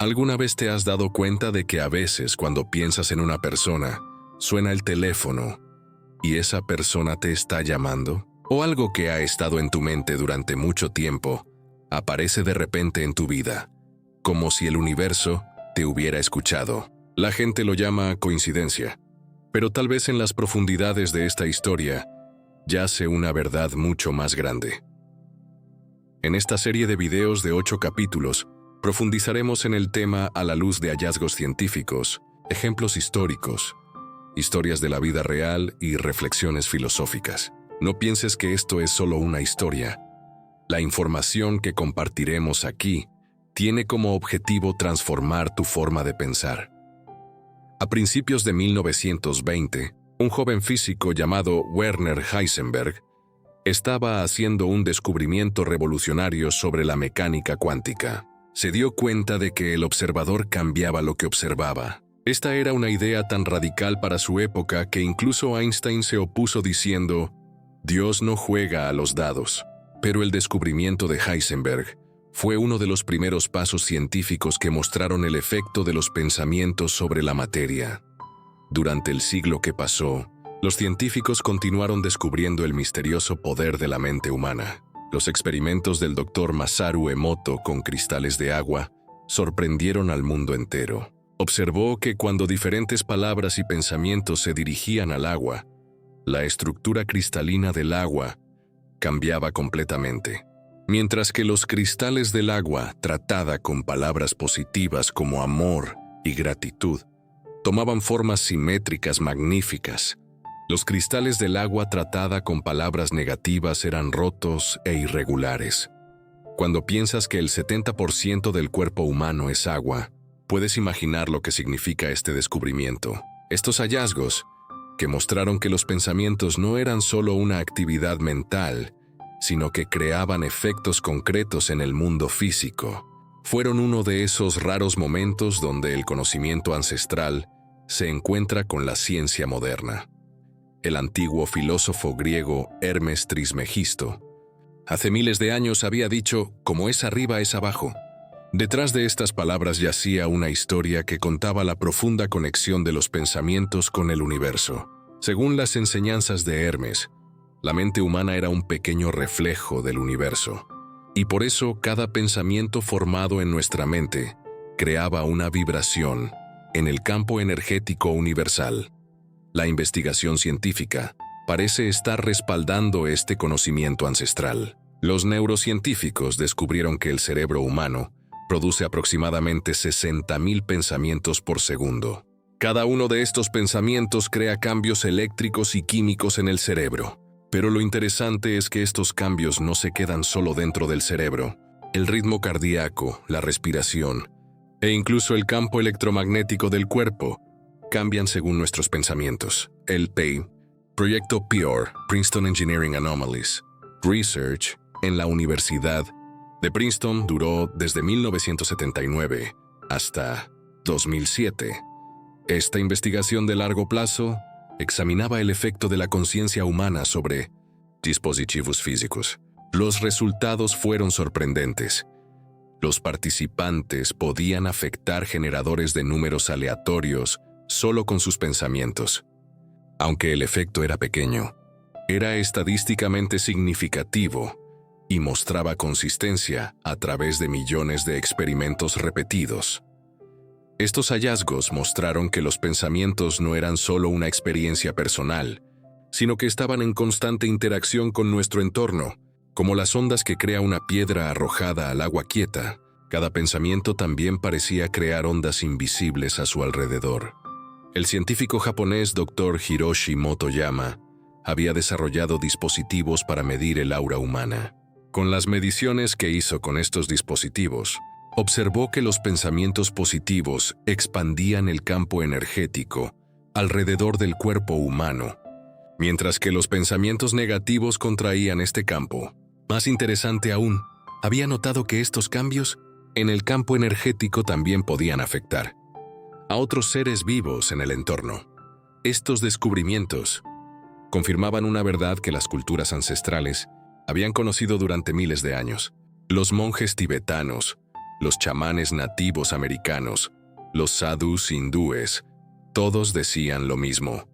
¿Alguna vez te has dado cuenta de que a veces cuando piensas en una persona, suena el teléfono y esa persona te está llamando? ¿O algo que ha estado en tu mente durante mucho tiempo aparece de repente en tu vida, como si el universo te hubiera escuchado? La gente lo llama coincidencia, pero tal vez en las profundidades de esta historia yace una verdad mucho más grande. En esta serie de videos de 8 capítulos, profundizaremos en el tema a la luz de hallazgos científicos, ejemplos históricos, historias de la vida real y reflexiones filosóficas. No pienses que esto es solo una historia. La información que compartiremos aquí tiene como objetivo transformar tu forma de pensar. A principios de 1920, un joven físico llamado Werner Heisenberg estaba haciendo un descubrimiento revolucionario sobre la mecánica cuántica. Se dio cuenta de que el observador cambiaba lo que observaba. Esta era una idea tan radical para su época que incluso Einstein se opuso diciendo: Dios no juega a los dados. Pero el descubrimiento de Heisenberg fue uno de los primeros pasos científicos que mostraron el efecto de los pensamientos sobre la materia. Durante el siglo que pasó, los científicos continuaron descubriendo el misterioso poder de la mente humana. Los experimentos del Dr. Masaru Emoto con cristales de agua sorprendieron al mundo entero. Observó que cuando diferentes palabras y pensamientos se dirigían al agua, la estructura cristalina del agua cambiaba completamente. Mientras que los cristales del agua, tratada con palabras positivas como amor y gratitud, tomaban formas simétricas magníficas, los cristales del agua tratada con palabras negativas eran rotos e irregulares. Cuando piensas que el 70% del cuerpo humano es agua, puedes imaginar lo que significa este descubrimiento. Estos hallazgos, que mostraron que los pensamientos no eran solo una actividad mental, sino que creaban efectos concretos en el mundo físico, fueron uno de esos raros momentos donde el conocimiento ancestral se encuentra con la ciencia moderna. El antiguo filósofo griego Hermes Trismegisto, hace miles de años había dicho: como es arriba es abajo. Detrás de estas palabras yacía una historia que contaba la profunda conexión de los pensamientos con el universo. Según las enseñanzas de Hermes, la mente humana era un pequeño reflejo del universo, y por eso cada pensamiento formado en nuestra mente creaba una vibración en el campo energético universal. La investigación científica parece estar respaldando este conocimiento ancestral. Los neurocientíficos descubrieron que el cerebro humano produce aproximadamente 60.000 pensamientos por segundo. Cada uno de estos pensamientos crea cambios eléctricos y químicos en el cerebro. Pero lo interesante es que estos cambios no se quedan solo dentro del cerebro. El ritmo cardíaco, la respiración e incluso el campo electromagnético del cuerpo cambian según nuestros pensamientos. El PEI, Proyecto PEOR, Princeton Engineering Anomalies Research, en la Universidad de Princeton duró desde 1979 hasta 2007. Esta investigación de largo plazo examinaba el efecto de la conciencia humana sobre dispositivos físicos. Los resultados fueron sorprendentes. Los participantes podían afectar generadores de números aleatorios solo con sus pensamientos. Aunque el efecto era pequeño, era estadísticamente significativo y mostraba consistencia a través de millones de experimentos repetidos. Estos hallazgos mostraron que los pensamientos no eran solo una experiencia personal, sino que estaban en constante interacción con nuestro entorno, como las ondas que crea una piedra arrojada al agua quieta. Cada pensamiento también parecía crear ondas invisibles a su alrededor. El científico japonés Dr. Hiroshi Motoyama había desarrollado dispositivos para medir el aura humana. Con las mediciones que hizo con estos dispositivos, observó que los pensamientos positivos expandían el campo energético alrededor del cuerpo humano, mientras que los pensamientos negativos contraían este campo. Más interesante aún, había notado que estos cambios en el campo energético también podían afectar a otros seres vivos en el entorno. Estos descubrimientos confirmaban una verdad que las culturas ancestrales habían conocido durante miles de años. Los monjes tibetanos, los chamanes nativos americanos, los sadhus hindúes, todos decían lo mismo.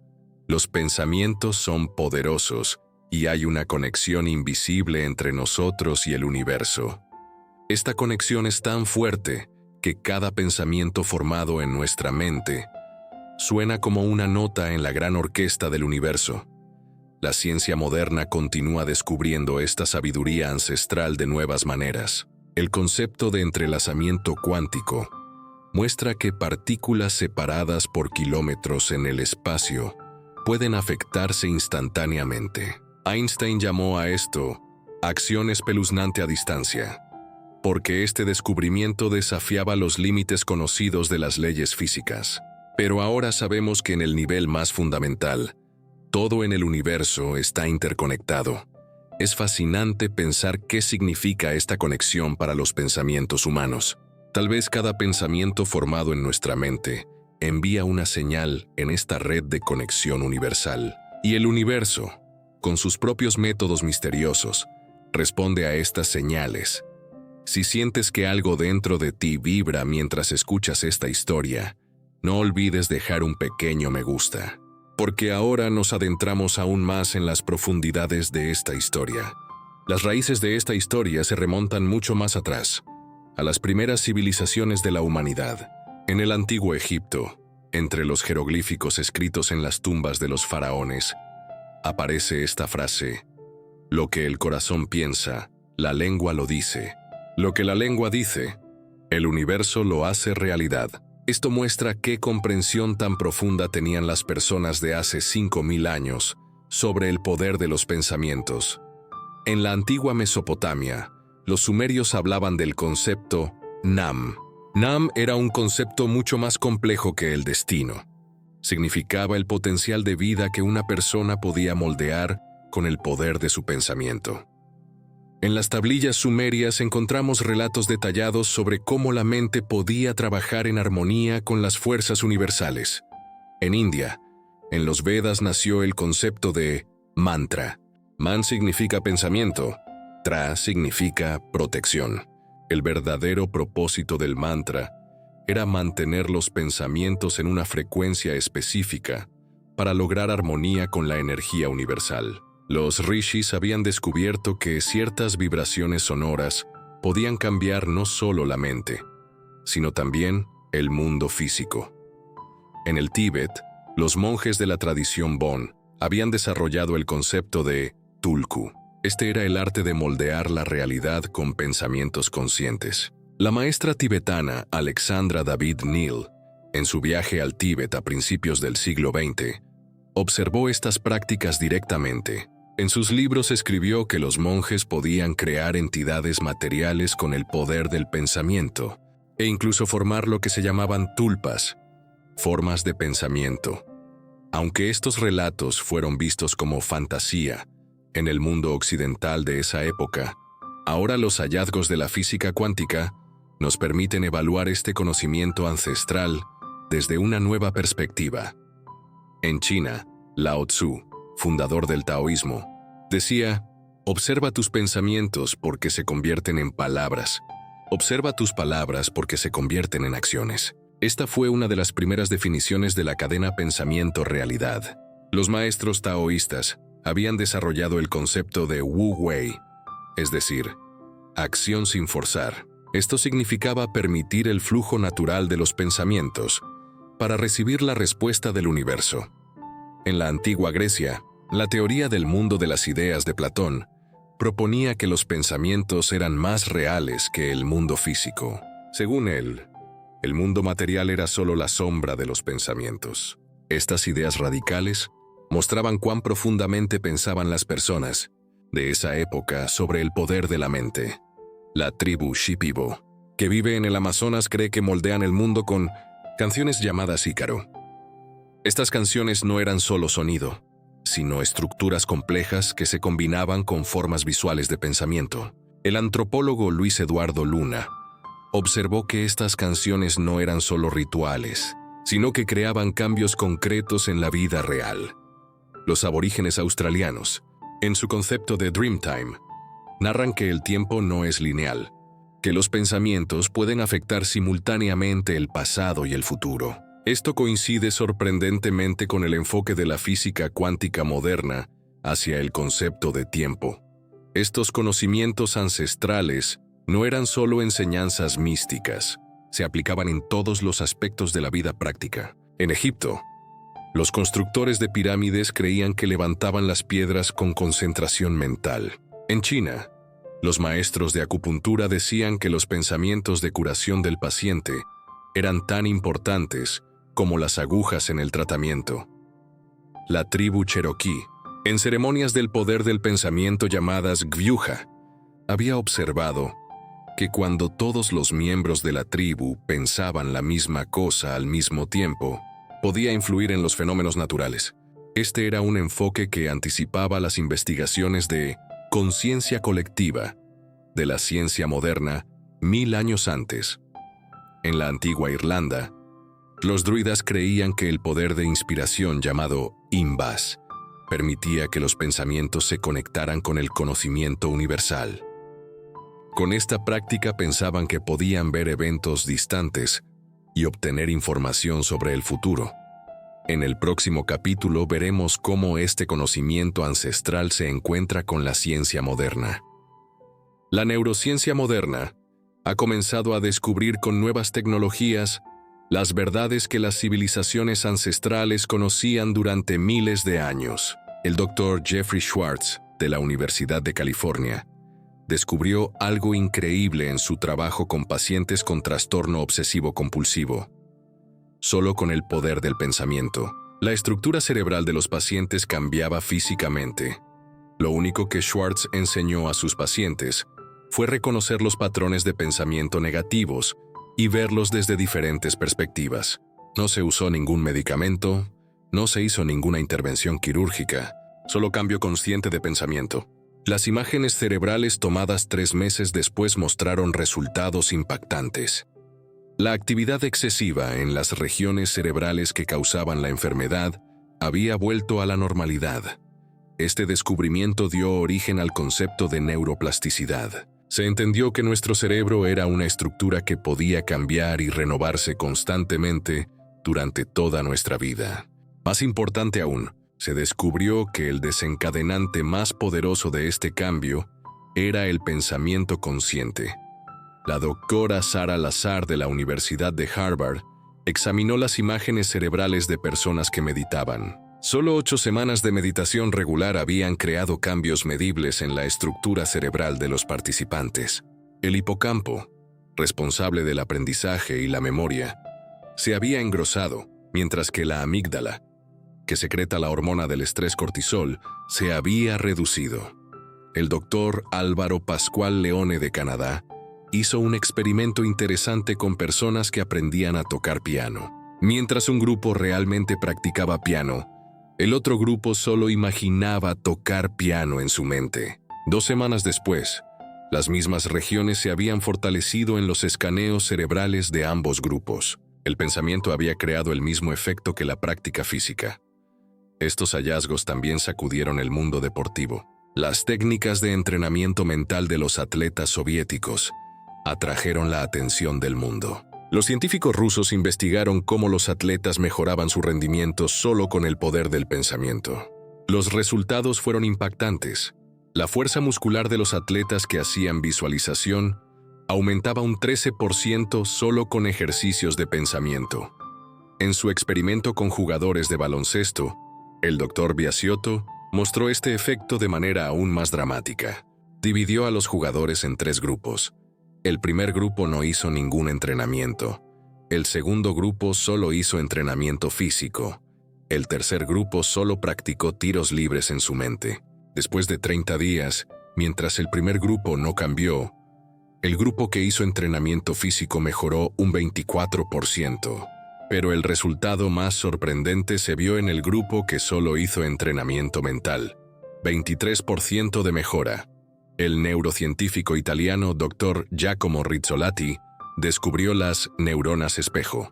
Los pensamientos son poderosos y hay una conexión invisible entre nosotros y el universo. Esta conexión es tan fuerte que cada pensamiento formado en nuestra mente suena como una nota en la gran orquesta del universo. La ciencia moderna continúa descubriendo esta sabiduría ancestral de nuevas maneras. El concepto de entrelazamiento cuántico muestra que partículas separadas por kilómetros en el espacio pueden afectarse instantáneamente. Einstein llamó a esto acción espeluznante a distancia, porque este descubrimiento desafiaba los límites conocidos de las leyes físicas. Pero ahora sabemos que en el nivel más fundamental, todo en el universo está interconectado. Es fascinante pensar qué significa esta conexión para los pensamientos humanos. Tal vez cada pensamiento formado en nuestra mente envía una señal en esta red de conexión universal. Y el universo, con sus propios métodos misteriosos, responde a estas señales. Si sientes que algo dentro de ti vibra mientras escuchas esta historia, no olvides dejar un pequeño me gusta, porque ahora nos adentramos aún más en las profundidades de esta historia. Las raíces de esta historia se remontan mucho más atrás, a las primeras civilizaciones de la humanidad. En el antiguo Egipto, entre los jeroglíficos escritos en las tumbas de los faraones, aparece esta frase: lo que el corazón piensa, la lengua lo dice. Lo que la lengua dice, el universo lo hace realidad. Esto muestra qué comprensión tan profunda tenían las personas de hace 5000 años sobre el poder de los pensamientos. En la antigua Mesopotamia, los sumerios hablaban del concepto Nam. Nam era un concepto mucho más complejo que el destino. Significaba el potencial de vida que una persona podía moldear con el poder de su pensamiento. En las tablillas sumerias encontramos relatos detallados sobre cómo la mente podía trabajar en armonía con las fuerzas universales. En India, en los Vedas nació el concepto de mantra. Man significa pensamiento, tra significa protección. El verdadero propósito del mantra era mantener los pensamientos en una frecuencia específica para lograr armonía con la energía universal. Los rishis habían descubierto que ciertas vibraciones sonoras podían cambiar no solo la mente, sino también el mundo físico. En el Tíbet, los monjes de la tradición Bon habían desarrollado el concepto de tulku. Este era el arte de moldear la realidad con pensamientos conscientes. La maestra tibetana Alexandra David Neal, en su viaje al Tíbet a principios del siglo XX, observó estas prácticas directamente. En sus libros escribió que los monjes podían crear entidades materiales con el poder del pensamiento e incluso formar lo que se llamaban tulpas, formas de pensamiento. Aunque estos relatos fueron vistos como fantasía en el mundo occidental de esa época, ahora los hallazgos de la física cuántica nos permiten evaluar este conocimiento ancestral desde una nueva perspectiva. En China, Lao Tzu, fundador del taoísmo, decía: observa tus pensamientos porque se convierten en palabras. Observa tus palabras porque se convierten en acciones. Esta fue una de las primeras definiciones de la cadena pensamiento-realidad. Los maestros taoístas habían desarrollado el concepto de Wu Wei, es decir, acción sin forzar. Esto significaba permitir el flujo natural de los pensamientos para recibir la respuesta del universo. En la antigua Grecia, la teoría del mundo de las ideas de Platón proponía que los pensamientos eran más reales que el mundo físico. Según él, el mundo material era solo la sombra de los pensamientos. Estas ideas radicales mostraban cuán profundamente pensaban las personas de esa época sobre el poder de la mente. La tribu Shipibo, que vive en el Amazonas, cree que moldean el mundo con canciones llamadas Ícaro. Estas canciones no eran solo sonido, sino estructuras complejas que se combinaban con formas visuales de pensamiento. El antropólogo Luis Eduardo Luna observó que estas canciones no eran solo rituales, sino que creaban cambios concretos en la vida real. Los aborígenes australianos, en su concepto de Dreamtime, narran que el tiempo no es lineal. que los pensamientos pueden afectar simultáneamente el pasado y el futuro. Esto coincide sorprendentemente con el enfoque de la física cuántica moderna hacia el concepto de tiempo. Estos conocimientos ancestrales no eran solo enseñanzas místicas, se aplicaban en todos los aspectos de la vida práctica. En Egipto, los constructores de pirámides creían que levantaban las piedras con concentración mental. En China, los maestros de acupuntura decían que los pensamientos de curación del paciente eran tan importantes como las agujas en el tratamiento. La tribu Cherokee, en ceremonias del poder del pensamiento llamadas Gvyuha, había observado que cuando todos los miembros de la tribu pensaban la misma cosa al mismo tiempo, podía influir en los fenómenos naturales. Este era un enfoque que anticipaba las investigaciones de conciencia colectiva de la ciencia moderna 1000 años antes. En la antigua Irlanda, los druidas creían que el poder de inspiración llamado Imbas permitía que los pensamientos se conectaran con el conocimiento universal. Con esta práctica pensaban que podían ver eventos distantes y obtener información sobre el futuro. En el próximo capítulo veremos cómo este conocimiento ancestral se encuentra con la ciencia moderna. La neurociencia moderna ha comenzado a descubrir con nuevas tecnologías las verdades que las civilizaciones ancestrales conocían durante miles de años. El Dr. Jeffrey Schwartz, de la Universidad de California, descubrió algo increíble en su trabajo con pacientes con trastorno obsesivo-compulsivo. Solo con el poder del pensamiento, la estructura cerebral de los pacientes cambiaba físicamente. Lo único que Schwartz enseñó a sus pacientes fue reconocer los patrones de pensamiento negativos y verlos desde diferentes perspectivas. No se usó ningún medicamento, no se hizo ninguna intervención quirúrgica, solo cambio consciente de pensamiento. Las imágenes cerebrales tomadas 3 meses después mostraron resultados impactantes. La actividad excesiva en las regiones cerebrales que causaban la enfermedad había vuelto a la normalidad. Este descubrimiento dio origen al concepto de neuroplasticidad. Se entendió que nuestro cerebro era una estructura que podía cambiar y renovarse constantemente durante toda nuestra vida. Más importante aún, se descubrió que el desencadenante más poderoso de este cambio era el pensamiento consciente. La doctora Sarah Lazar de la Universidad de Harvard examinó las imágenes cerebrales de personas que meditaban. Solo 8 semanas de meditación regular habían creado cambios medibles en la estructura cerebral de los participantes. El hipocampo, responsable del aprendizaje y la memoria, se había engrosado, mientras que la amígdala, que secreta la hormona del estrés cortisol, se había reducido. El doctor Álvaro Pascual Leone de Canadá hizo un experimento interesante con personas que aprendían a tocar piano. Mientras un grupo realmente practicaba piano, el otro grupo solo imaginaba tocar piano en su mente. 2 semanas después, las mismas regiones se habían fortalecido en los escaneos cerebrales de ambos grupos. El pensamiento había creado el mismo efecto que la práctica física. Estos hallazgos también sacudieron el mundo deportivo. Las técnicas de entrenamiento mental de los atletas soviéticos atrajeron la atención del mundo. Los científicos rusos investigaron cómo los atletas mejoraban su rendimiento solo con el poder del pensamiento. Los resultados fueron impactantes. La fuerza muscular de los atletas que hacían visualización aumentaba un 13% solo con ejercicios de pensamiento. En su experimento con jugadores de baloncesto, el Dr. Biasiotto mostró este efecto de manera aún más dramática. Dividió a los jugadores en 3 grupos. El primer grupo no hizo ningún entrenamiento. El segundo grupo solo hizo entrenamiento físico. El tercer grupo solo practicó tiros libres en su mente. Después de 30 días, mientras el primer grupo no cambió, el grupo que hizo entrenamiento físico mejoró un 24%. Pero el resultado más sorprendente se vio en el grupo que solo hizo entrenamiento mental. 23% de mejora. El neurocientífico italiano Dr. Giacomo Rizzolatti descubrió las neuronas espejo.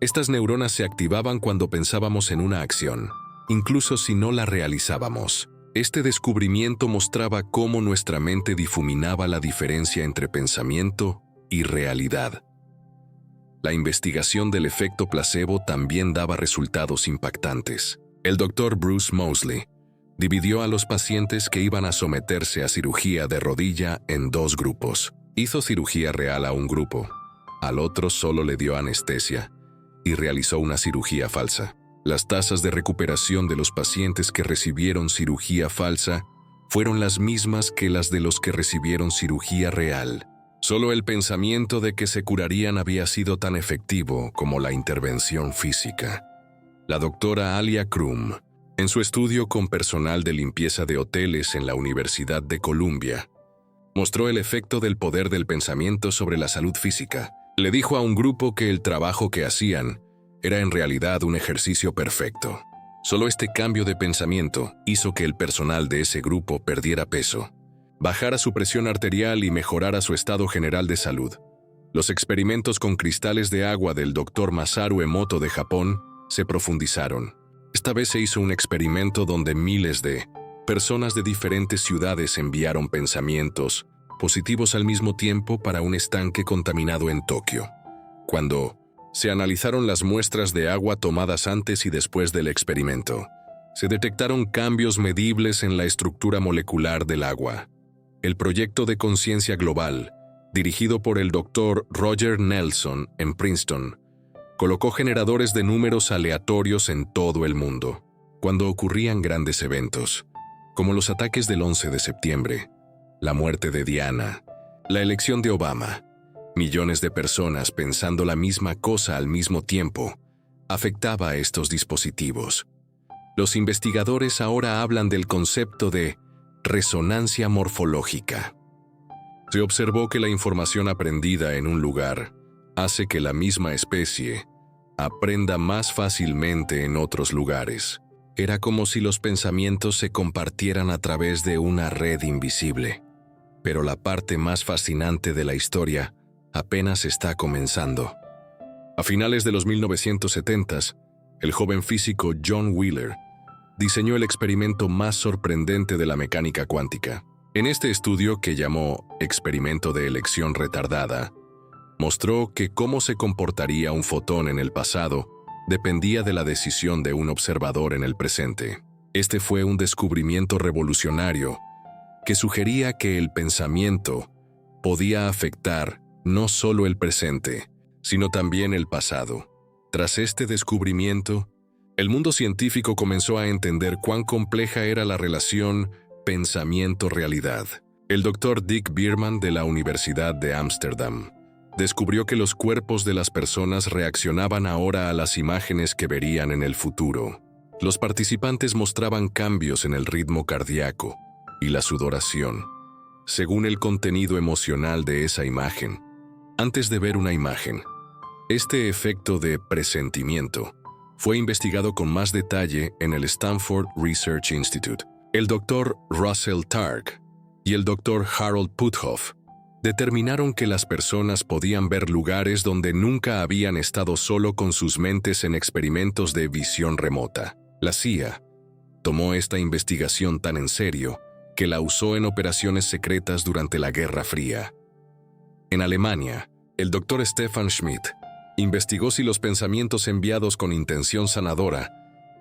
Estas neuronas se activaban cuando pensábamos en una acción, incluso si no la realizábamos. Este descubrimiento mostraba cómo nuestra mente difuminaba la diferencia entre pensamiento y realidad. La investigación del efecto placebo también daba resultados impactantes. El doctor Bruce Moseley dividió a los pacientes que iban a someterse a cirugía de rodilla en 2 grupos. Hizo cirugía real a un grupo, al otro solo le dio anestesia y realizó una cirugía falsa. Las tasas de recuperación de los pacientes que recibieron cirugía falsa fueron las mismas que las de los que recibieron cirugía real. Solo el pensamiento de que se curarían había sido tan efectivo como la intervención física. La doctora Alia Crum, en su estudio con personal de limpieza de hoteles en la Universidad de Columbia, mostró el efecto del poder del pensamiento sobre la salud física. Le dijo a un grupo que el trabajo que hacían era en realidad un ejercicio perfecto. Solo este cambio de pensamiento hizo que el personal de ese grupo perdiera peso, bajara su presión arterial y mejorara su estado general de salud. Los experimentos con cristales de agua del Dr. Masaru Emoto de Japón se profundizaron. Esta vez se hizo un experimento donde miles de personas de diferentes ciudades enviaron pensamientos positivos al mismo tiempo para un estanque contaminado en Tokio. Cuando se analizaron las muestras de agua tomadas antes y después del experimento, se detectaron cambios medibles en la estructura molecular del agua. El proyecto de conciencia global, dirigido por el Dr. Roger Nelson en Princeton, colocó generadores de números aleatorios en todo el mundo. Cuando ocurrían grandes eventos, como los ataques del 11 de septiembre, la muerte de Diana, la elección de Obama, millones de personas pensando la misma cosa al mismo tiempo, afectaba a estos dispositivos. Los investigadores ahora hablan del concepto de resonancia morfológica. Se observó que la información aprendida en un lugar hace que la misma especie aprenda más fácilmente en otros lugares. Era como si los pensamientos se compartieran a través de una red invisible. Pero la parte más fascinante de la historia apenas está comenzando. A finales de los 1970s, el joven físico John Wheeler diseñó el experimento más sorprendente de la mecánica cuántica. En este estudio, que llamó Experimento de Elección Retardada, mostró que cómo se comportaría un fotón en el pasado dependía de la decisión de un observador en el presente. Este fue un descubrimiento revolucionario que sugería que el pensamiento podía afectar no solo el presente, sino también el pasado. Tras este descubrimiento, el mundo científico comenzó a entender cuán compleja era la relación pensamiento-realidad. El Dr. Dick Bierman de la Universidad de Ámsterdam descubrió que los cuerpos de las personas reaccionaban ahora a las imágenes que verían en el futuro. Los participantes mostraban cambios en el ritmo cardíaco y la sudoración, según el contenido emocional de esa imagen. Antes de ver una imagen, este efecto de presentimiento fue investigado con más detalle en el Stanford Research Institute. El Dr. Russell Targ y el Dr. Harold Puthoff determinaron que las personas podían ver lugares donde nunca habían estado solo con sus mentes en experimentos de visión remota. La CIA tomó esta investigación tan en serio que la usó en operaciones secretas durante la Guerra Fría. En Alemania, el Dr. Stefan Schmidt investigó si los pensamientos enviados con intención sanadora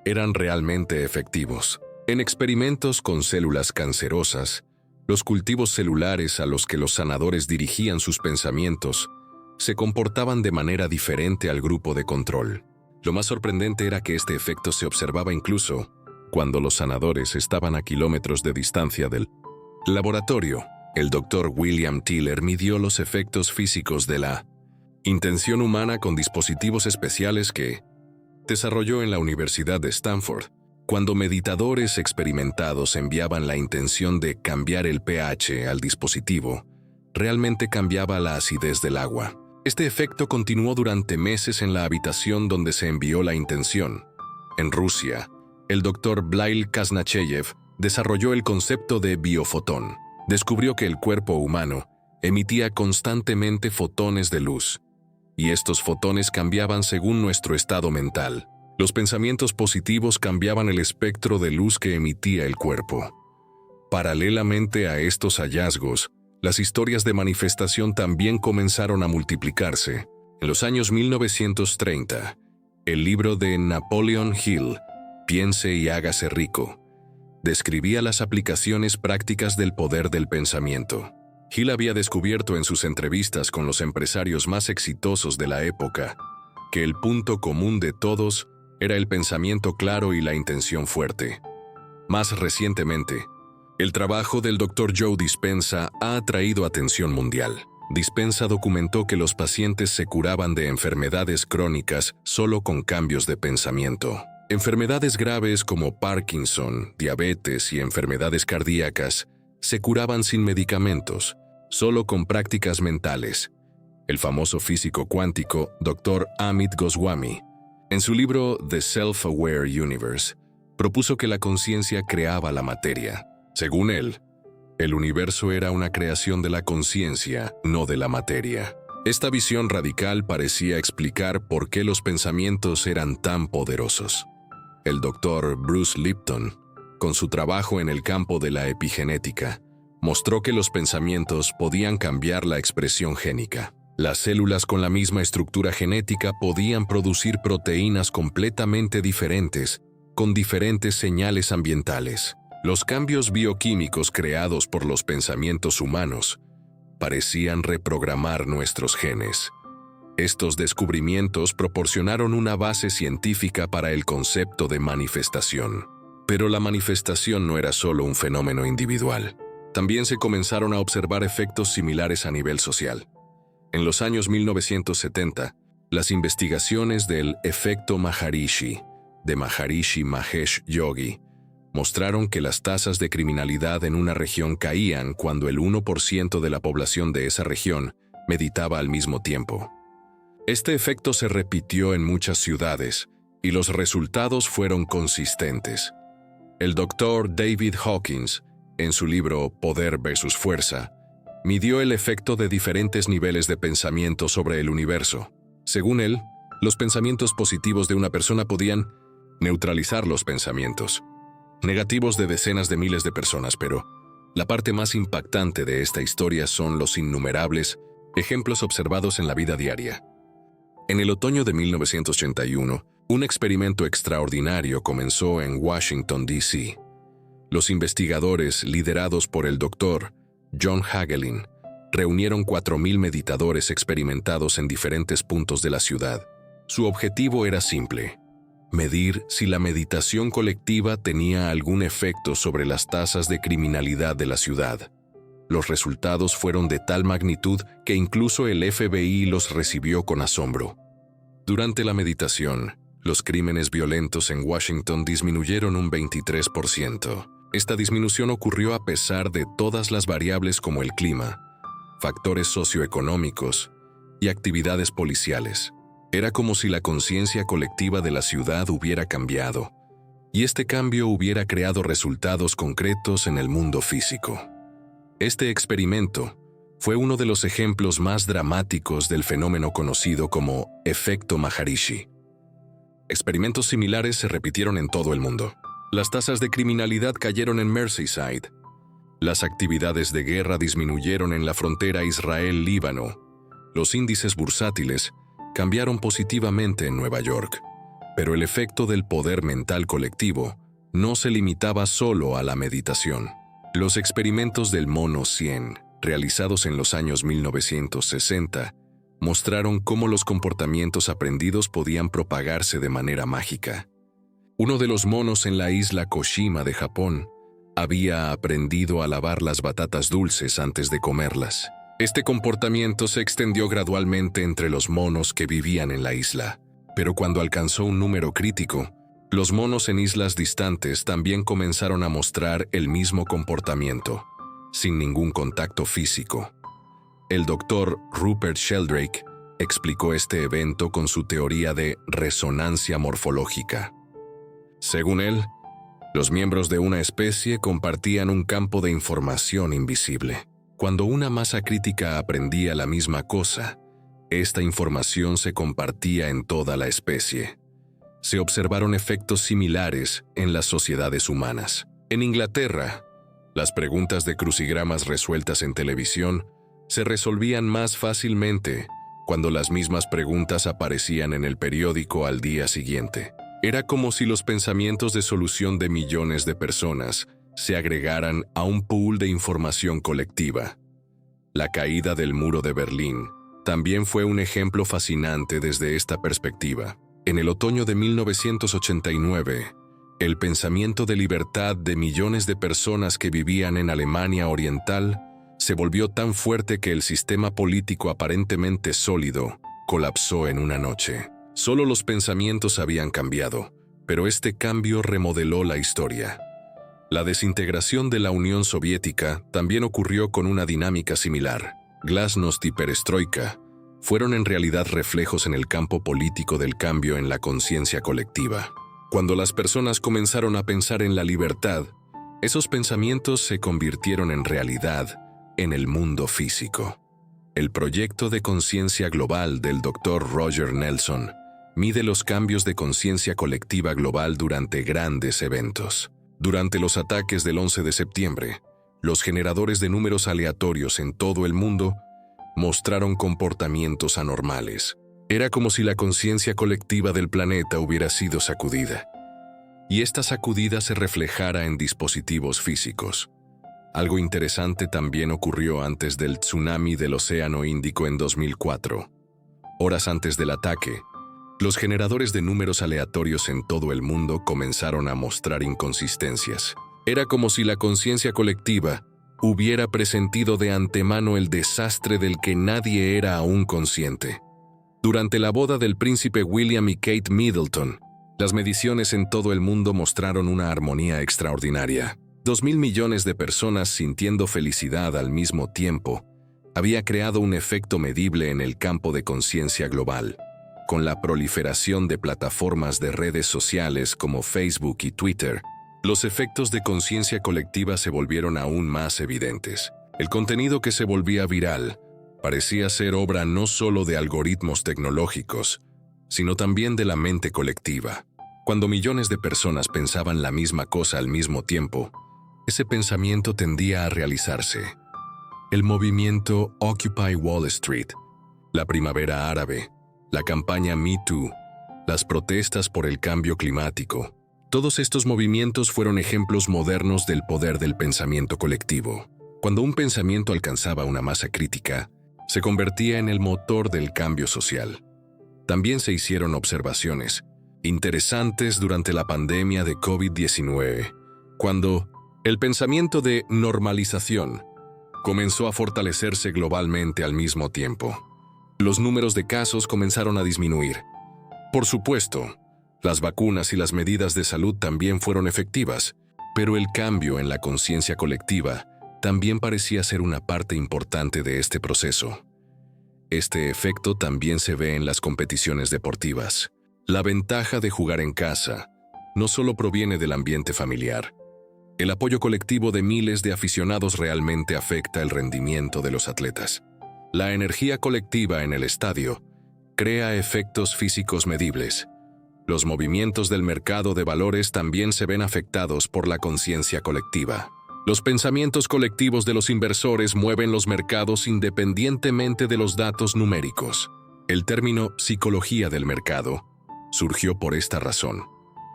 eran realmente efectivos. En experimentos con células cancerosas, los cultivos celulares a los que los sanadores dirigían sus pensamientos se comportaban de manera diferente al grupo de control. Lo más sorprendente era que este efecto se observaba incluso cuando los sanadores estaban a kilómetros de distancia del laboratorio. El Dr. William Tiller midió los efectos físicos de la intención humana con dispositivos especiales que desarrolló en la Universidad de Stanford. Cuando meditadores experimentados enviaban la intención de cambiar el pH al dispositivo, realmente cambiaba la acidez del agua. Este efecto continuó durante meses en la habitación donde se envió la intención. En Rusia, el Dr. Blail Kaznacheyev desarrolló el concepto de biofotón. Descubrió que el cuerpo humano emitía constantemente fotones de luz, y estos fotones cambiaban según nuestro estado mental. Los pensamientos positivos cambiaban el espectro de luz que emitía el cuerpo. Paralelamente a estos hallazgos, las historias de manifestación también comenzaron a multiplicarse. En los años 1930, el libro de Napoleon Hill, Piense y hágase rico, describía las aplicaciones prácticas del poder del pensamiento. Hill había descubierto en sus entrevistas con los empresarios más exitosos de la época que el punto común de todos era el pensamiento claro y la intención fuerte. Más recientemente, el trabajo del Dr. Joe Dispenza ha atraído atención mundial. Dispenza documentó que los pacientes se curaban de enfermedades crónicas solo con cambios de pensamiento. Enfermedades graves como Parkinson, diabetes y enfermedades cardíacas se curaban sin medicamentos, solo con prácticas mentales. El famoso físico cuántico Dr. Amit Goswami, en su libro The Self-Aware Universe, propuso que la conciencia creaba la materia. Según él, el universo era una creación de la conciencia, no de la materia. Esta visión radical parecía explicar por qué los pensamientos eran tan poderosos. El Dr. Bruce Lipton, con su trabajo en el campo de la epigenética, mostró que los pensamientos podían cambiar la expresión génica. Las células con la misma estructura genética podían producir proteínas completamente diferentes, con diferentes señales ambientales. Los cambios bioquímicos creados por los pensamientos humanos parecían reprogramar nuestros genes. Estos descubrimientos proporcionaron una base científica para el concepto de manifestación. Pero la manifestación no era solo un fenómeno individual. También se comenzaron a observar efectos similares a nivel social. En los años 1970, las investigaciones del efecto Maharishi, de Maharishi Mahesh Yogi, mostraron que las tasas de criminalidad en una región caían cuando el 1% de la población de esa región meditaba al mismo tiempo. Este efecto se repitió en muchas ciudades y los resultados fueron consistentes. El Dr. David Hawkins, en su libro Poder versus Fuerza, midió el efecto de diferentes niveles de pensamiento sobre el universo. Según él, los pensamientos positivos de una persona podían neutralizar los pensamientos negativos de decenas de miles de personas, pero la parte más impactante de esta historia son los innumerables ejemplos observados en la vida diaria. En el otoño de 1981, un experimento extraordinario comenzó en Washington, D.C. Los investigadores, liderados por el Dr. John Hagelin, reunieron 4,000 meditadores experimentados en diferentes puntos de la ciudad. Su objetivo era simple: medir si la meditación colectiva tenía algún efecto sobre las tasas de criminalidad de la ciudad. Los resultados fueron de tal magnitud que incluso el FBI los recibió con asombro. Durante la meditación, los crímenes violentos en Washington disminuyeron un 23%. Esta disminución ocurrió a pesar de todas las variables como el clima, factores socioeconómicos y actividades policiales. Era como si la conciencia colectiva de la ciudad hubiera cambiado, y este cambio hubiera creado resultados concretos en el mundo físico. Este experimento fue uno de los ejemplos más dramáticos del fenómeno conocido como efecto Maharishi. Experimentos similares se repitieron en todo el mundo. Las tasas de criminalidad cayeron en Merseyside. Las actividades de guerra disminuyeron en la frontera Israel-Líbano. Los índices bursátiles cambiaron positivamente en Nueva York. Pero el efecto del poder mental colectivo no se limitaba solo a la meditación. Los experimentos del mono 100, realizados en los años 1960, mostraron cómo los comportamientos aprendidos podían propagarse de manera mágica. Uno de los monos en la isla Koshima de Japón había aprendido a lavar las batatas dulces antes de comerlas. Este comportamiento se extendió gradualmente entre los monos que vivían en la isla, pero cuando alcanzó un número crítico, los monos en islas distantes también comenzaron a mostrar el mismo comportamiento, sin ningún contacto físico. El Dr. Rupert Sheldrake explicó este evento con su teoría de resonancia morfológica. Según él, los miembros de una especie compartían un campo de información invisible. Cuando una masa crítica aprendía la misma cosa, esta información se compartía en toda la especie. Se observaron efectos similares en las sociedades humanas. En Inglaterra, Las preguntas de crucigramas resueltas en televisión se resolvían más fácilmente cuando las mismas preguntas aparecían en el periódico al día siguiente. Era como si los pensamientos de solución de millones de personas se agregaran a un pool de información colectiva. La caída del muro de Berlín también fue un ejemplo fascinante desde esta perspectiva. En el otoño de 1989, el pensamiento de libertad de millones de personas que vivían en Alemania Oriental se volvió tan fuerte que el sistema político aparentemente sólido colapsó en una noche. Solo los pensamientos habían cambiado, pero este cambio remodeló la historia. La desintegración de la Unión Soviética también ocurrió con una dinámica similar. Glasnost y perestroika fueron en realidad reflejos en el campo político del cambio en la conciencia colectiva. Cuando las personas comenzaron a pensar en la libertad, esos pensamientos se convirtieron en realidad en el mundo físico. El proyecto de conciencia global del Dr. Roger Nelson mide los cambios de conciencia colectiva global durante grandes eventos. Durante los ataques del 11 de septiembre, los generadores de números aleatorios en todo el mundo mostraron comportamientos anormales. Era como si la conciencia colectiva del planeta hubiera sido sacudida, y esta sacudida se reflejara en dispositivos físicos. Algo interesante también ocurrió antes del tsunami del Océano Índico en 2004. Horas antes del ataque, los generadores de números aleatorios en todo el mundo comenzaron a mostrar inconsistencias. Era como si la conciencia colectiva hubiera presentido de antemano el desastre del que nadie era aún consciente. Durante la boda del príncipe William y Kate Middleton, las mediciones en todo el mundo mostraron una armonía extraordinaria. 2.000 millones de personas sintiendo felicidad al mismo tiempo había creado un efecto medible en el campo de conciencia global. Con la proliferación de plataformas de redes sociales como Facebook y Twitter, los efectos de conciencia colectiva se volvieron aún más evidentes. El contenido que se volvía viral parecía ser obra no solo de algoritmos tecnológicos, sino también de la mente colectiva. Cuando millones de personas pensaban la misma cosa al mismo tiempo, ese pensamiento tendía a realizarse. El movimiento Occupy Wall Street, la primavera árabe, la campaña Me Too, las protestas por el cambio climático, todos estos movimientos fueron ejemplos modernos del poder del pensamiento colectivo. Cuando un pensamiento alcanzaba una masa crítica, se convertía en el motor del cambio social. También se hicieron observaciones interesantes durante la pandemia de COVID-19, cuando el pensamiento de normalización comenzó a fortalecerse globalmente al mismo tiempo. Los números de casos comenzaron a disminuir. Por supuesto, las vacunas y las medidas de salud también fueron efectivas, pero el cambio en la conciencia colectiva también parecía ser una parte importante de este proceso. Este efecto también se ve en las competiciones deportivas. La ventaja de jugar en casa no solo proviene del ambiente familiar. El apoyo colectivo de miles de aficionados realmente afecta el rendimiento de los atletas. La energía colectiva en el estadio crea efectos físicos medibles. Los movimientos del mercado de valores también se ven afectados por la conciencia colectiva. Los pensamientos colectivos de los inversores mueven los mercados independientemente de los datos numéricos. El término psicología del mercado surgió por esta razón.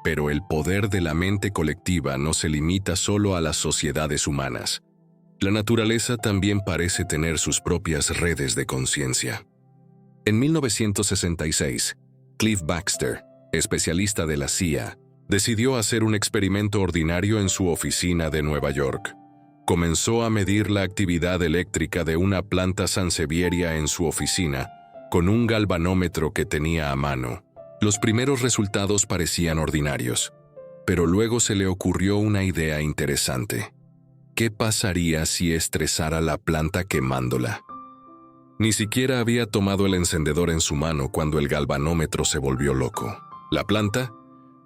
Pero el poder de la mente colectiva no se limita solo a las sociedades humanas. La naturaleza también parece tener sus propias redes de conciencia. En 1966, Cliff Baxter, especialista de la CIA, decidió hacer un experimento ordinario en su oficina de Nueva York. Comenzó a medir la actividad eléctrica de una planta sansevieria en su oficina con un galvanómetro que tenía a mano. Los primeros resultados parecían ordinarios, pero luego se le ocurrió una idea interesante. ¿Qué pasaría si estresara la planta quemándola? Ni siquiera había tomado el encendedor en su mano cuando el galvanómetro se volvió loco. La planta,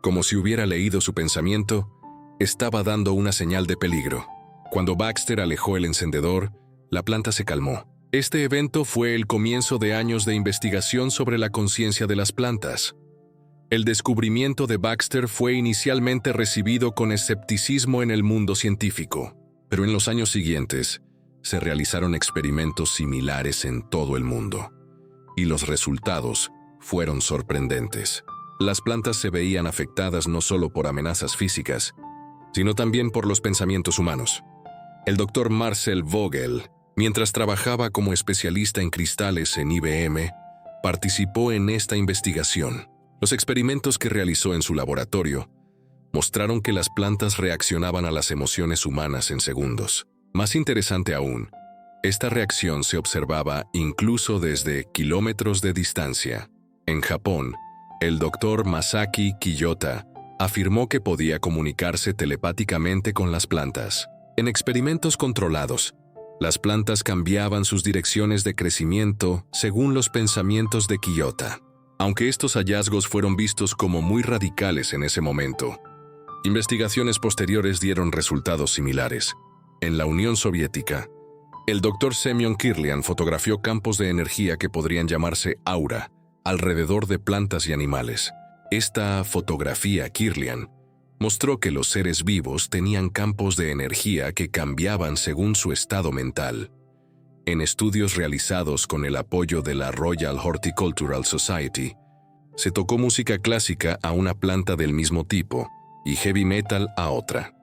como si hubiera leído su pensamiento, estaba dando una señal de peligro. Cuando Baxter alejó el encendedor, la planta se calmó. Este evento fue el comienzo de años de investigación sobre la conciencia de las plantas. El descubrimiento de Baxter fue inicialmente recibido con escepticismo en el mundo científico. Pero en los años siguientes, se realizaron experimentos similares en todo el mundo, y los resultados fueron sorprendentes. Las plantas se veían afectadas no solo por amenazas físicas, sino también por los pensamientos humanos. El doctor Marcel Vogel, mientras trabajaba como especialista en cristales en IBM, participó en esta investigación. Los experimentos que realizó en su laboratorio mostraron que las plantas reaccionaban a las emociones humanas en segundos. Más interesante aún, esta reacción se observaba incluso desde kilómetros de distancia. En Japón, el doctor Masaki Kiyota afirmó que podía comunicarse telepáticamente con las plantas. En experimentos controlados, las plantas cambiaban sus direcciones de crecimiento según los pensamientos de Kiyota. Aunque estos hallazgos fueron vistos como muy radicales en ese momento, investigaciones posteriores dieron resultados similares. En la Unión Soviética, el doctor Semyon Kirlian fotografió campos de energía que podrían llamarse aura alrededor de plantas y animales. Esta fotografía Kirlian mostró que los seres vivos tenían campos de energía que cambiaban según su estado mental. En estudios realizados con el apoyo de la Royal Horticultural Society, se tocó música clásica a una planta del mismo tipo y heavy metal a otra.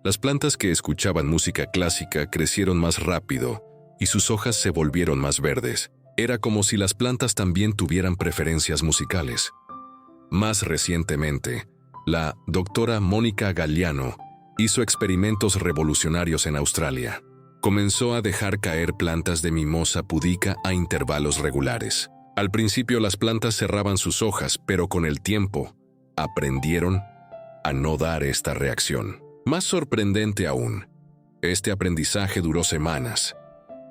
Las plantas que escuchaban música clásica crecieron más rápido y sus hojas se volvieron más verdes. Era como si las plantas también tuvieran preferencias musicales. Más recientemente, la doctora Mónica Galliano hizo experimentos revolucionarios en Australia. Comenzó a dejar caer plantas de mimosa pudica a intervalos regulares. Al principio las plantas cerraban sus hojas, pero con el tiempo aprendieron a no dar esta reacción. Más sorprendente aún, este aprendizaje duró semanas.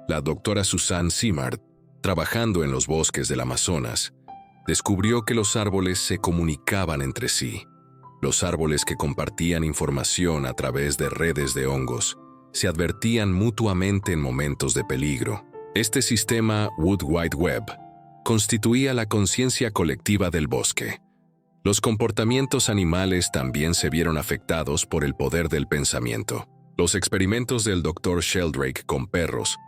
La doctora Suzanne Simard, trabajando en los bosques del Amazonas, descubrió que los árboles se comunicaban entre sí. Los árboles que compartían información a través de redes de hongos se advertían mutuamente en momentos de peligro. Este sistema Wood Wide Web constituía la conciencia colectiva del bosque. Los comportamientos animales también se vieron afectados por el poder del pensamiento. Los experimentos del Dr. Sheldrake con perros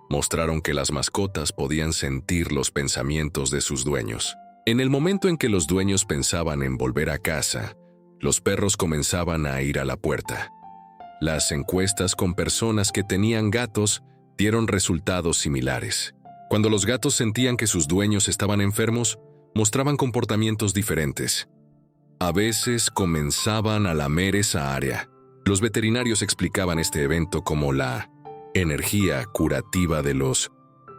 mostraron que las mascotas podían sentir los pensamientos de sus dueños. En el momento en que los dueños pensaban en volver a casa, los perros comenzaban a ir a la puerta. Las encuestas con personas que tenían gatos dieron resultados similares. Cuando los gatos sentían que sus dueños estaban enfermos, mostraban comportamientos diferentes. A veces comenzaban a lamer esa área. Los veterinarios explicaban este evento como la energía curativa de los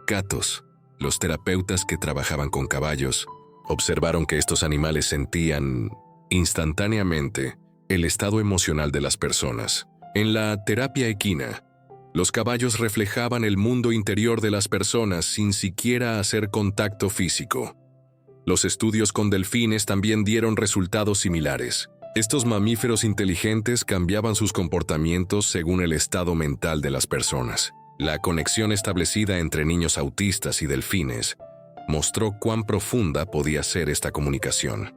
gatos. Los terapeutas que trabajaban con caballos observaron que estos animales sentían instantáneamente el estado emocional de las personas. En la terapia equina, los caballos reflejaban el mundo interior de las personas sin siquiera hacer contacto físico. Los estudios con delfines también dieron resultados similares. Estos mamíferos inteligentes cambiaban sus comportamientos según el estado mental de las personas. La conexión establecida entre niños autistas y delfines mostró cuán profunda podía ser esta comunicación.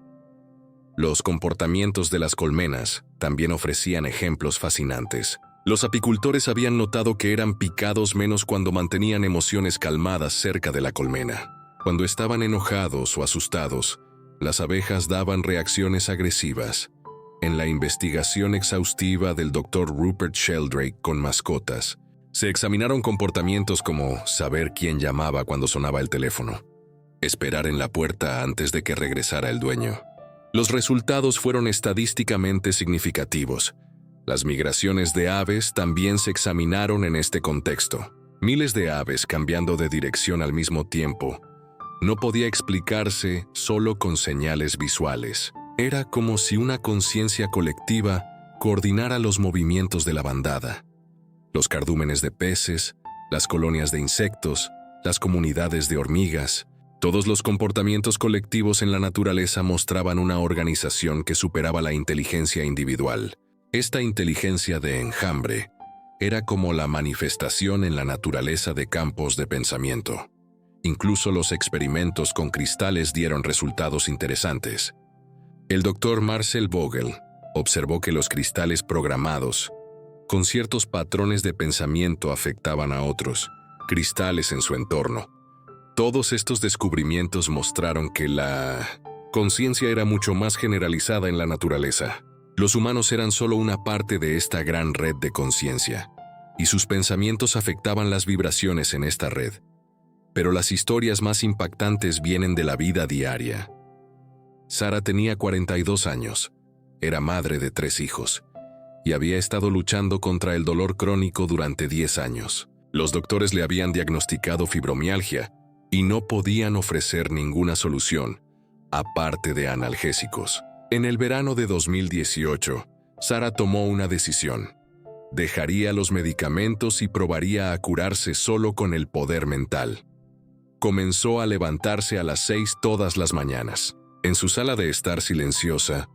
Los comportamientos de las colmenas también ofrecían ejemplos fascinantes. Los apicultores habían notado que eran picados menos cuando mantenían emociones calmadas cerca de la colmena. Cuando estaban enojados o asustados, las abejas daban reacciones agresivas. En la investigación exhaustiva del Dr. Rupert Sheldrake con mascotas, se examinaron comportamientos como saber quién llamaba cuando sonaba el teléfono, esperar en la puerta antes de que regresara el dueño. Los resultados fueron estadísticamente significativos. Las migraciones de aves también se examinaron en este contexto. Miles de aves cambiando de dirección al mismo tiempo no podía explicarse solo con señales visuales. Era como si una conciencia colectiva coordinara los movimientos de la bandada. Los cardúmenes de peces, las colonias de insectos, las comunidades de hormigas, todos los comportamientos colectivos en la naturaleza mostraban una organización que superaba la inteligencia individual. Esta inteligencia de enjambre era como la manifestación en la naturaleza de campos de pensamiento. Incluso los experimentos con cristales dieron resultados interesantes. El doctor Marcel Vogel observó que los cristales programados con ciertos patrones de pensamiento afectaban a otros, cristales en su entorno. Todos estos descubrimientos mostraron que la conciencia era mucho más generalizada en la naturaleza. Los humanos eran solo una parte de esta gran red de conciencia, y sus pensamientos afectaban las vibraciones en esta red. Pero las historias más impactantes vienen de la vida diaria. Sara tenía 42 años, era madre de 3 hijos, y había estado luchando contra el dolor crónico durante 10 años. Los doctores le habían diagnosticado fibromialgia y no podían ofrecer ninguna solución, aparte de analgésicos. En el verano de 2018, Sara tomó una decisión. Dejaría los medicamentos y probaría a curarse solo con el poder mental. Comenzó a levantarse a las 6 todas las mañanas. En su sala de estar silenciosa,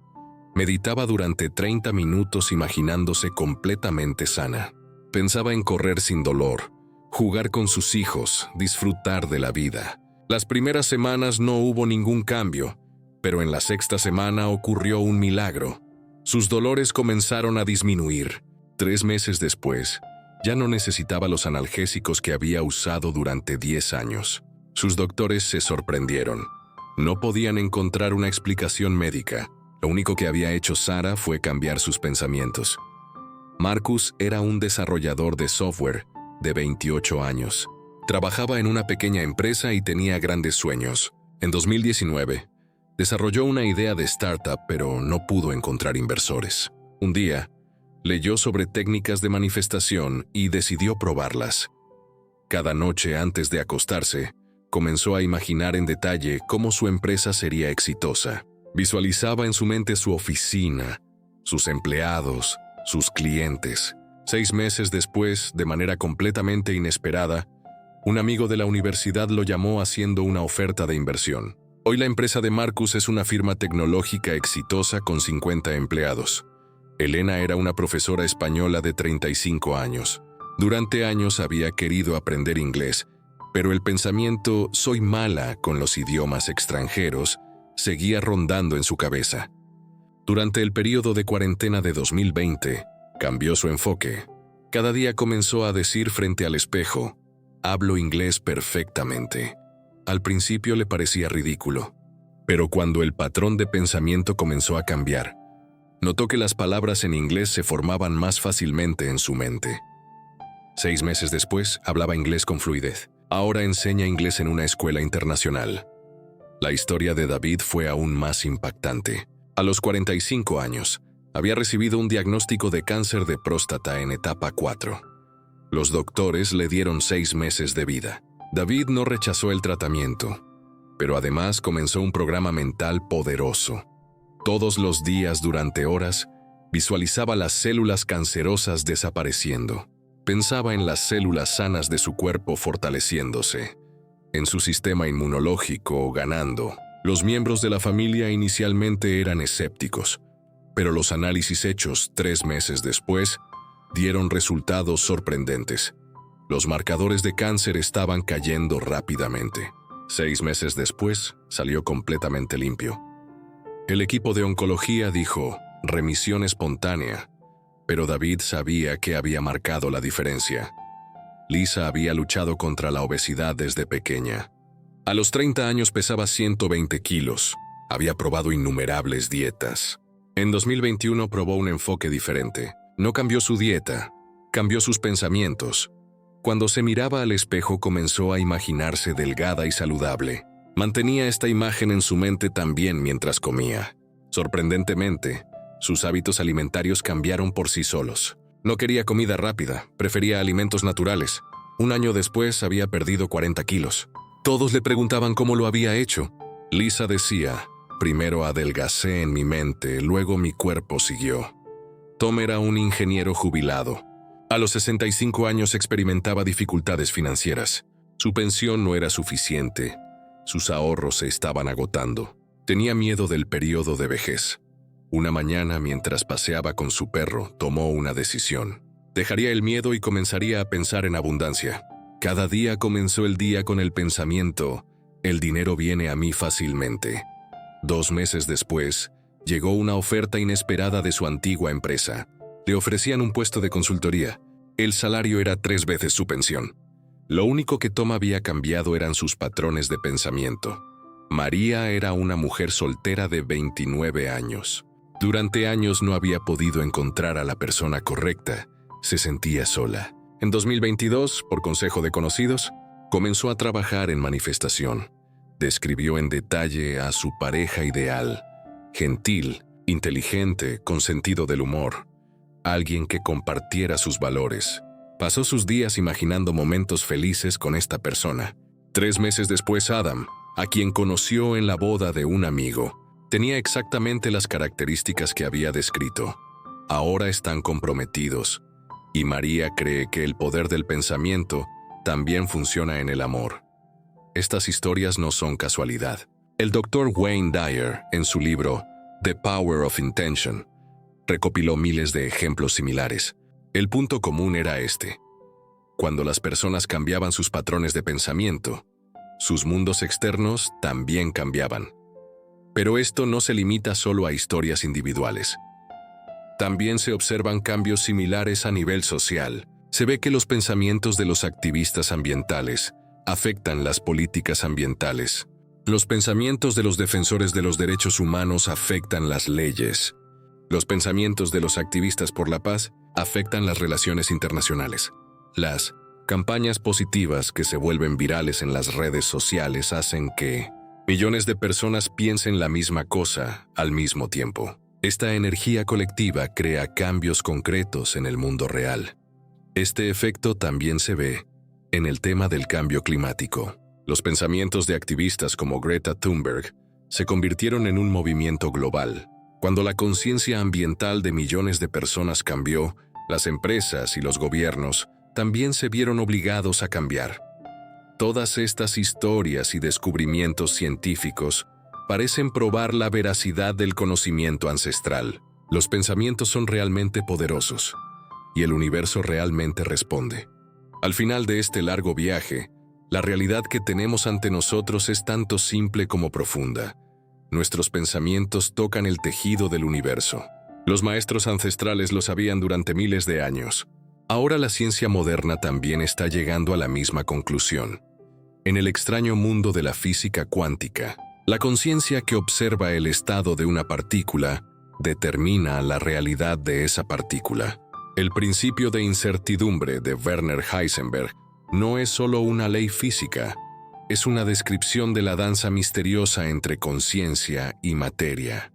meditaba durante 30 minutos imaginándose completamente sana. Pensaba en correr sin dolor, jugar con sus hijos, disfrutar de la vida. Las primeras semanas no hubo ningún cambio, pero en la 6ª semana ocurrió un milagro. Sus dolores comenzaron a disminuir. 3 meses después, ya no necesitaba los analgésicos que había usado durante 10 años. Sus doctores se sorprendieron. No podían encontrar una explicación médica. Lo único que había hecho Sara fue cambiar sus pensamientos. Marcus era un desarrollador de software de 28 años. Trabajaba en una pequeña empresa y tenía grandes sueños. En 2019, desarrolló una idea de startup, pero no pudo encontrar inversores. Un día, leyó sobre técnicas de manifestación y decidió probarlas. Cada noche antes de acostarse, comenzó a imaginar en detalle cómo su empresa sería exitosa. Visualizaba en su mente su oficina, sus empleados, sus clientes. 6 meses después, de manera completamente inesperada, un amigo de la universidad lo llamó haciendo una oferta de inversión. Hoy la empresa de Marcus es una firma tecnológica exitosa con 50 empleados. Elena era una profesora española de 35 años. Durante años había querido aprender inglés, pero el pensamiento «soy mala con los idiomas extranjeros» seguía rondando en su cabeza. Durante el periodo de cuarentena de 2020, cambió su enfoque. Cada día comenzó a decir frente al espejo, «hablo inglés perfectamente». Al principio le parecía ridículo, pero cuando el patrón de pensamiento comenzó a cambiar, notó que las palabras en inglés se formaban más fácilmente en su mente. 6 meses después, hablaba inglés con fluidez. Ahora enseña inglés en una escuela internacional. La historia de David fue aún más impactante. A los 45 años, había recibido un diagnóstico de cáncer de próstata en etapa 4. Los doctores le dieron 6 meses de vida. David no rechazó el tratamiento, pero además comenzó un programa mental poderoso. Todos los días durante horas, visualizaba las células cancerosas desapareciendo. Pensaba en las células sanas de su cuerpo fortaleciéndose, en su sistema inmunológico ganando. Los miembros de la familia inicialmente eran escépticos, pero los análisis hechos 3 meses después dieron resultados sorprendentes. Los marcadores de cáncer estaban cayendo rápidamente. 6 meses después, salió completamente limpio. El equipo de oncología dijo, remisión espontánea, pero David sabía que había marcado la diferencia. Lisa había luchado contra la obesidad desde pequeña. A los 30 años pesaba 120 kilos. Había probado innumerables dietas. En 2021 probó un enfoque diferente. No cambió su dieta, cambió sus pensamientos. Cuando se miraba al espejo comenzó a imaginarse delgada y saludable. Mantenía esta imagen en su mente también mientras comía. Sorprendentemente, sus hábitos alimentarios cambiaron por sí solos. No quería comida rápida, prefería alimentos naturales. 1 año después había perdido 40 kilos. Todos le preguntaban cómo lo había hecho. Lisa decía, primero adelgacé en mi mente, luego mi cuerpo siguió. Tom era un ingeniero jubilado. A los 65 años experimentaba dificultades financieras. Su pensión no era suficiente. Sus ahorros se estaban agotando. Tenía miedo del periodo de vejez. Una mañana, mientras paseaba con su perro, tomó una decisión. Dejaría el miedo y comenzaría a pensar en abundancia. Cada día comenzó el día con el pensamiento, el dinero viene a mí fácilmente. 2 meses después, llegó una oferta inesperada de su antigua empresa. Le ofrecían un puesto de consultoría. El salario era 3 veces su pensión. Lo único que Tom había cambiado eran sus patrones de pensamiento. María era una mujer soltera de 29 años. Durante años no había podido encontrar a la persona correcta. Se sentía sola. En 2022, por consejo de conocidos, comenzó a trabajar en manifestación. Describió en detalle a su pareja ideal, gentil, inteligente, con sentido del humor, alguien que compartiera sus valores. Pasó sus días imaginando momentos felices con esta persona. 3 meses después, Adam, a quien conoció en la boda de un amigo, tenía exactamente las características que había descrito. Ahora están comprometidos, y María cree que el poder del pensamiento también funciona en el amor. Estas historias no son casualidad. El Dr. Wayne Dyer, en su libro The Power of Intention, recopiló miles de ejemplos similares. El punto común era este. Cuando las personas cambiaban sus patrones de pensamiento, sus mundos externos también cambiaban. Pero esto no se limita solo a historias individuales. También se observan cambios similares a nivel social. Se ve que los pensamientos de los activistas ambientales afectan las políticas ambientales. Los pensamientos de los defensores de los derechos humanos afectan las leyes. Los pensamientos de los activistas por la paz afectan las relaciones internacionales. Las campañas positivas que se vuelven virales en las redes sociales hacen que millones de personas piensen la misma cosa al mismo tiempo. Esta energía colectiva crea cambios concretos en el mundo real. Este efecto también se ve en el tema del cambio climático. Los pensamientos de activistas como Greta Thunberg se convirtieron en un movimiento global. Cuando la conciencia ambiental de millones de personas cambió, las empresas y los gobiernos también se vieron obligados a cambiar. Todas estas historias y descubrimientos científicos parecen probar la veracidad del conocimiento ancestral. Los pensamientos son realmente poderosos, y el universo realmente responde. Al final de este largo viaje, la realidad que tenemos ante nosotros es tanto simple como profunda. Nuestros pensamientos tocan el tejido del universo. Los maestros ancestrales lo sabían durante miles de años. Ahora la ciencia moderna también está llegando a la misma conclusión. En el extraño mundo de la física cuántica, la conciencia que observa el estado de una partícula determina la realidad de esa partícula. El principio de incertidumbre de Werner Heisenberg no es solo una ley física, es una descripción de la danza misteriosa entre conciencia y materia.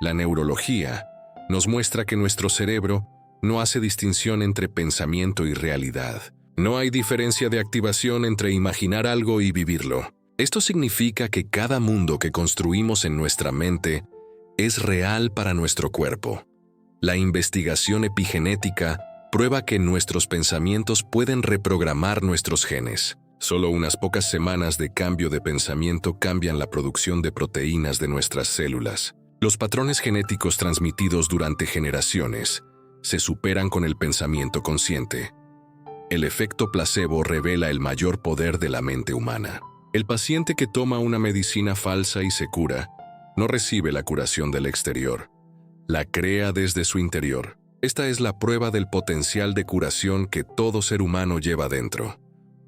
La neurología nos muestra que nuestro cerebro no hace distinción entre pensamiento y realidad. No hay diferencia de activación entre imaginar algo y vivirlo. Esto significa que cada mundo que construimos en nuestra mente es real para nuestro cuerpo. La investigación epigenética prueba que nuestros pensamientos pueden reprogramar nuestros genes. Solo unas pocas semanas de cambio de pensamiento cambian la producción de proteínas de nuestras células. Los patrones genéticos transmitidos durante generaciones se superan con el pensamiento consciente. El efecto placebo revela el mayor poder de la mente humana. El paciente que toma una medicina falsa y se cura, no recibe la curación del exterior. La crea desde su interior. Esta es la prueba del potencial de curación que todo ser humano lleva dentro.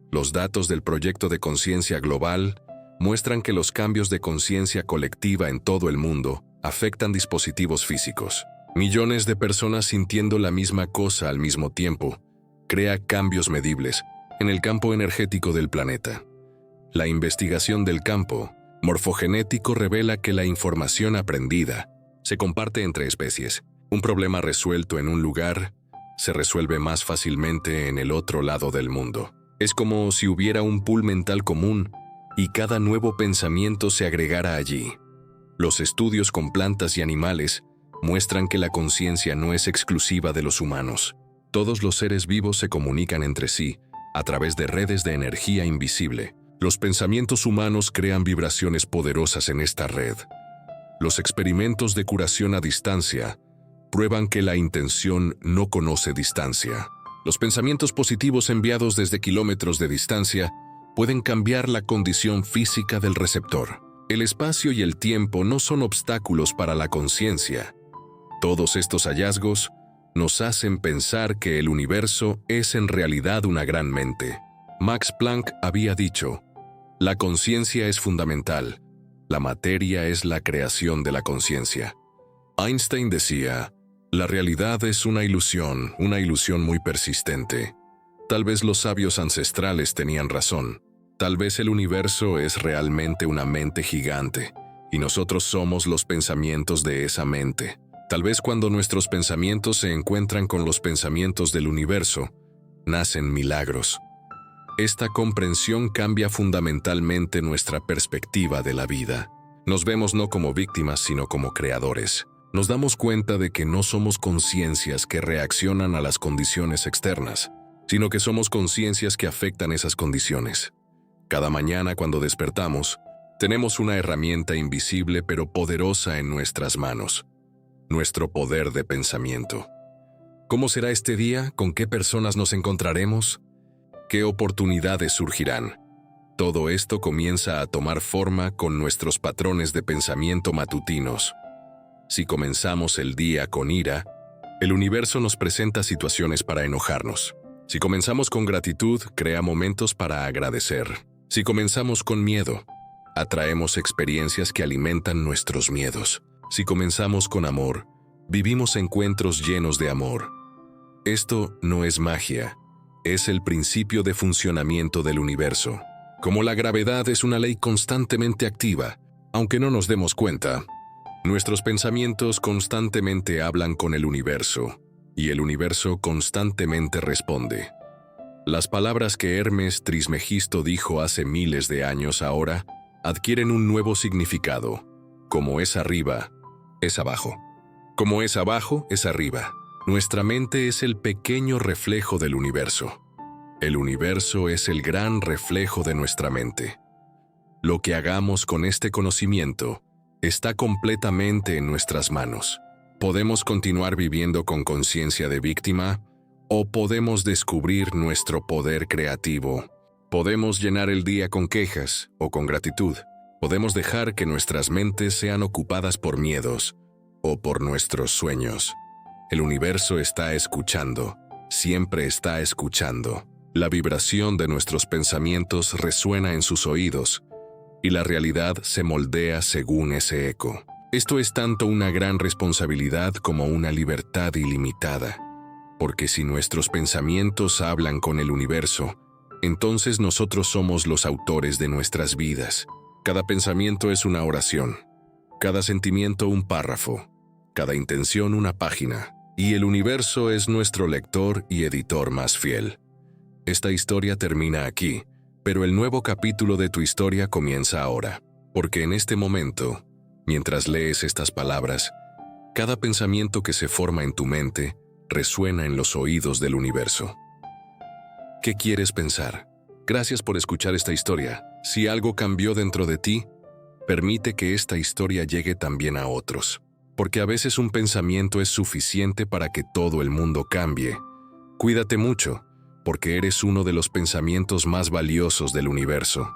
Los datos del proyecto de conciencia global muestran que los cambios de conciencia colectiva en todo el mundo afectan dispositivos físicos. Millones de personas sintiendo la misma cosa al mismo tiempo crea cambios medibles en el campo energético del planeta. La investigación del campo morfogenético revela que la información aprendida se comparte entre especies. Un problema resuelto en un lugar se resuelve más fácilmente en el otro lado del mundo. Es como si hubiera un pool mental común y cada nuevo pensamiento se agregara allí. Los estudios con plantas y animales muestran que la conciencia no es exclusiva de los humanos. Todos los seres vivos se comunican entre sí a través de redes de energía invisible. Los pensamientos humanos crean vibraciones poderosas en esta red. Los experimentos de curación a distancia prueban que la intención no conoce distancia. Los pensamientos positivos enviados desde kilómetros de distancia pueden cambiar la condición física del receptor. El espacio y el tiempo no son obstáculos para la conciencia. Todos estos hallazgos nos hacen pensar que el universo es en realidad una gran mente. Max Planck había dicho, la conciencia es fundamental, la materia es la creación de la conciencia. Einstein decía, la realidad es una ilusión muy persistente. Tal vez los sabios ancestrales tenían razón. Tal vez el universo es realmente una mente gigante, y nosotros somos los pensamientos de esa mente. Tal vez cuando nuestros pensamientos se encuentran con los pensamientos del universo, nacen milagros. Esta comprensión cambia fundamentalmente nuestra perspectiva de la vida. Nos vemos no como víctimas, sino como creadores. Nos damos cuenta de que no somos conciencias que reaccionan a las condiciones externas, sino que somos conciencias que afectan esas condiciones. Cada mañana cuando despertamos, tenemos una herramienta invisible pero poderosa en nuestras manos, nuestro poder de pensamiento. ¿Cómo será este día? ¿Con qué personas nos encontraremos? ¿Qué oportunidades surgirán? Todo esto comienza a tomar forma con nuestros patrones de pensamiento matutinos. Si comenzamos el día con ira, el universo nos presenta situaciones para enojarnos. Si comenzamos con gratitud, crea momentos para agradecer. Si comenzamos con miedo, atraemos experiencias que alimentan nuestros miedos. Si comenzamos con amor, vivimos encuentros llenos de amor. Esto no es magia, es el principio de funcionamiento del universo. Como la gravedad es una ley constantemente activa, aunque no nos demos cuenta, nuestros pensamientos constantemente hablan con el universo, y el universo constantemente responde. Las palabras que Hermes Trismegisto dijo hace miles de años ahora adquieren un nuevo significado. Como es arriba, es abajo. Como es abajo, es arriba. Nuestra mente es el pequeño reflejo del universo. El universo es el gran reflejo de nuestra mente. Lo que hagamos con este conocimiento está completamente en nuestras manos. Podemos continuar viviendo con conciencia de víctima o podemos descubrir nuestro poder creativo. Podemos llenar el día con quejas o con gratitud. Podemos dejar que nuestras mentes sean ocupadas por miedos o por nuestros sueños. El universo está escuchando, siempre está escuchando. La vibración de nuestros pensamientos resuena en sus oídos y la realidad se moldea según ese eco. Esto es tanto una gran responsabilidad como una libertad ilimitada, porque si nuestros pensamientos hablan con el universo, entonces nosotros somos los autores de nuestras vidas. Cada pensamiento es una oración, cada sentimiento un párrafo, cada intención una página, y el universo es nuestro lector y editor más fiel. Esta historia termina aquí, pero el nuevo capítulo de tu historia comienza ahora, porque en este momento, mientras lees estas palabras, cada pensamiento que se forma en tu mente resuena en los oídos del universo. ¿Qué quieres pensar? Gracias por escuchar esta historia. Si algo cambió dentro de ti, permite que esta historia llegue también a otros, porque a veces un pensamiento es suficiente para que todo el mundo cambie. Cuídate mucho, porque eres uno de los pensamientos más valiosos del universo.